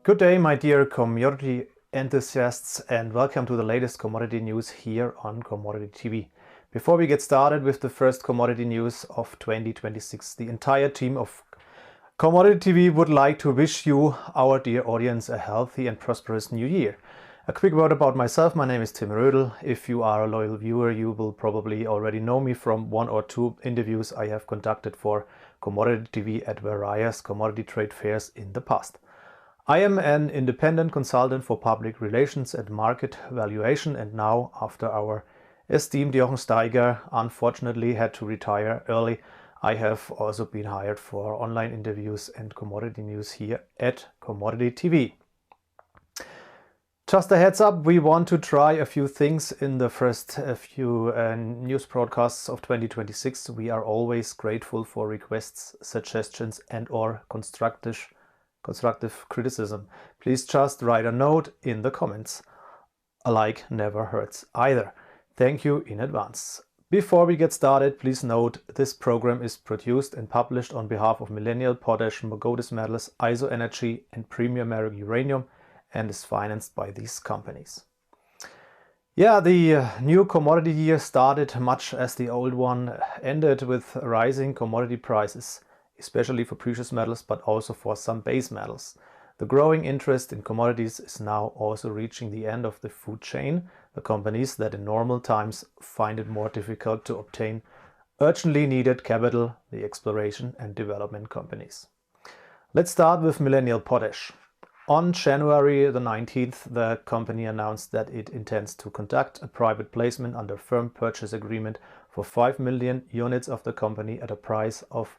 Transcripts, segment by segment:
Good day, my dear commodity enthusiasts, and welcome to the latest commodity news here on Commodity TV. Before we get started with the first commodity news of 2026, the entire team of Commodity TV would like to wish you, our dear audience, a healthy and prosperous new year. A quick word about myself. My name is Tim Rödel. If you are a loyal viewer, you will probably already know me from one or two interviews I have conducted for Commodity TV at various commodity trade fairs in the past. I am an independent consultant for public relations and market valuation, and now, after our esteemed Jochen Steiger unfortunately had to retire early, I have also been hired for online interviews and commodity news here at Commodity TV. Just a heads up, we want to try a few things in the first few news broadcasts of 2026. We are always grateful for requests, suggestions and/or constructive criticism. Please just write a note in the comments. A like never hurts either. Thank you in advance. Before we get started, please note this program is produced and published on behalf of Millennial Potash, Mogotes Metals, IsoEnergy and Premier American Uranium and is financed by these companies. Yeah, the new commodity year started much as the old one ended, with rising commodity prices, especially for precious metals, but also for some base metals. The growing interest in commodities is now also reaching the end of the food chain, the companies that in normal times find it more difficult to obtain urgently needed capital, the exploration and development companies. Let's start with Millennial Potash. On January the 19th, the company announced that it intends to conduct a private placement under firm purchase agreement for 5 million units of the company at a price of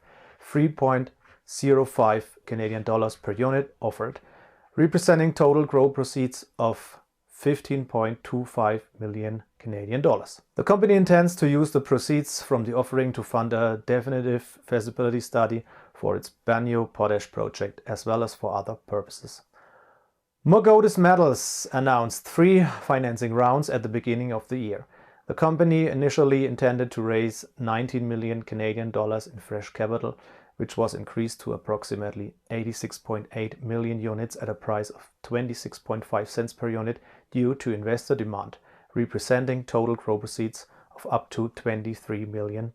3.05 Canadian dollars per unit offered, representing total gross proceeds of 15.25 million Canadian dollars. The company intends to use the proceeds from the offering to fund a definitive feasibility study for its Millennial Potash project, as well as for other purposes. Mogotes Metals announced 3 financing rounds at the beginning of the year. The company initially intended to raise 19 million Canadian dollars in fresh capital, which was increased to approximately 86.8 million units at a price of 26.5 cents per unit due to investor demand, representing total gross proceeds of up to $23 million.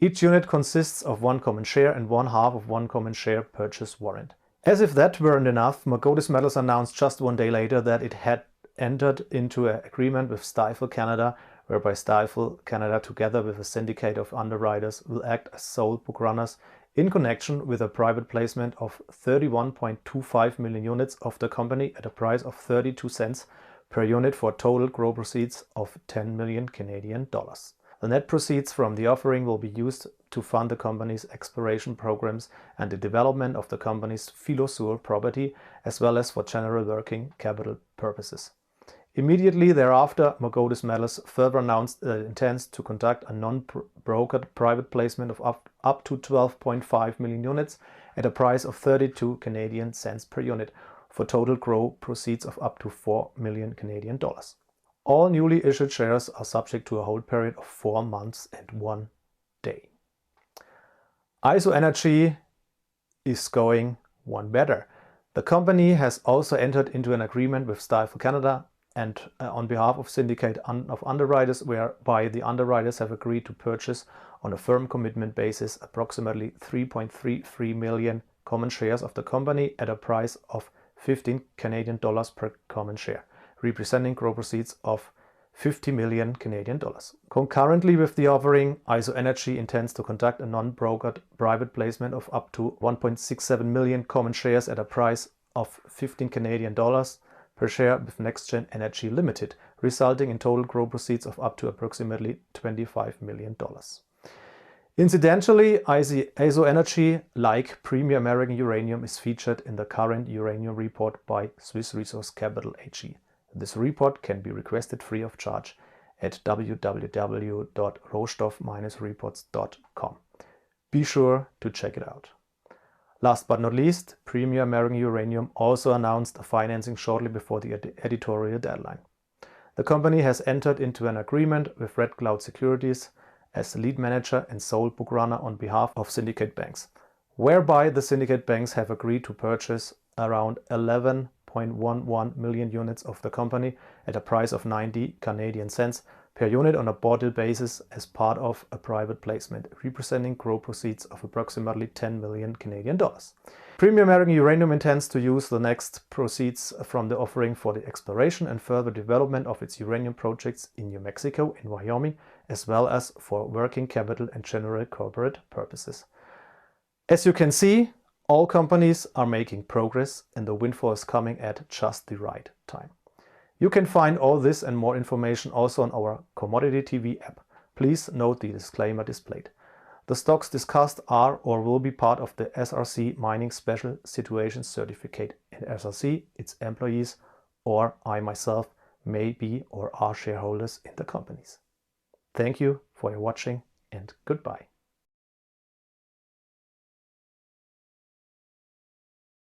Each unit consists of 1 common share and 1/2 of 1 common share purchase warrant. As if that weren't enough, Mogotes Metals announced just 1 day later that it had entered into an agreement with Stifel Canada, whereby Stifel Canada, together with a syndicate of underwriters, will act as sole book runners in connection with a private placement of 31.25 million units of the company at a price of 32 cents per unit for total gross proceeds of 10 million Canadian dollars. The net proceeds from the offering will be used to fund the company's exploration programs and the development of the company's Philosur property, as well as for general working capital purposes. Immediately thereafter, Mogotes Metals further announced that it intends to conduct a non-brokered private placement of up to 12.5 million units at a price of 32 Canadian cents per unit for total gross proceeds of up to 4 million Canadian dollars. All newly issued shares are subject to a hold period of 4 months and 1 day. IsoEnergy is going one better. The company has also entered into an agreement with Stifel Canada and on behalf of syndicate of underwriters, whereby the underwriters have agreed to purchase on a firm commitment basis approximately 3.33 million common shares of the company at a price of 15 Canadian dollars per common share, representing gross proceeds of 50 million Canadian dollars. Concurrently with the offering, IsoEnergy intends to conduct a non-brokered private placement of up to 1.67 million common shares at a price of 15 Canadian dollars per share with NextGen Energy Ltd, resulting in total gross proceeds of up to approximately $25 million. Incidentally, IsoEnergy, like Premier American Uranium, is featured in the current uranium report by Swiss Resource Capital AG. This report can be requested free of charge at www.rohstoff-reports.com. Be sure to check it out. Last but not least, Premier American Uranium also announced a financing shortly before the editorial deadline. The company has entered into an agreement with Red Cloud Securities as lead manager and sole book runner on behalf of syndicate banks, whereby the syndicate banks have agreed to purchase around 11.11 million units of the company at a price of 90 Canadian cents per unit on a bought deal basis as part of a private placement, representing gross proceeds of approximately 10 million Canadian dollars. Premier American Uranium intends to use the next proceeds from the offering for the exploration and further development of its uranium projects in New Mexico and Wyoming, as well as for working capital and general corporate purposes. As you can see, all companies are making progress and the windfall is coming at just the right time. You can find all this and more information also on our Commodity TV app. Please note the disclaimer displayed. The stocks discussed are or will be part of the SRC Mining Special Situations Certificate, and SRC, its employees, or I myself may be or are shareholders in the companies. Thank you for your watching and goodbye.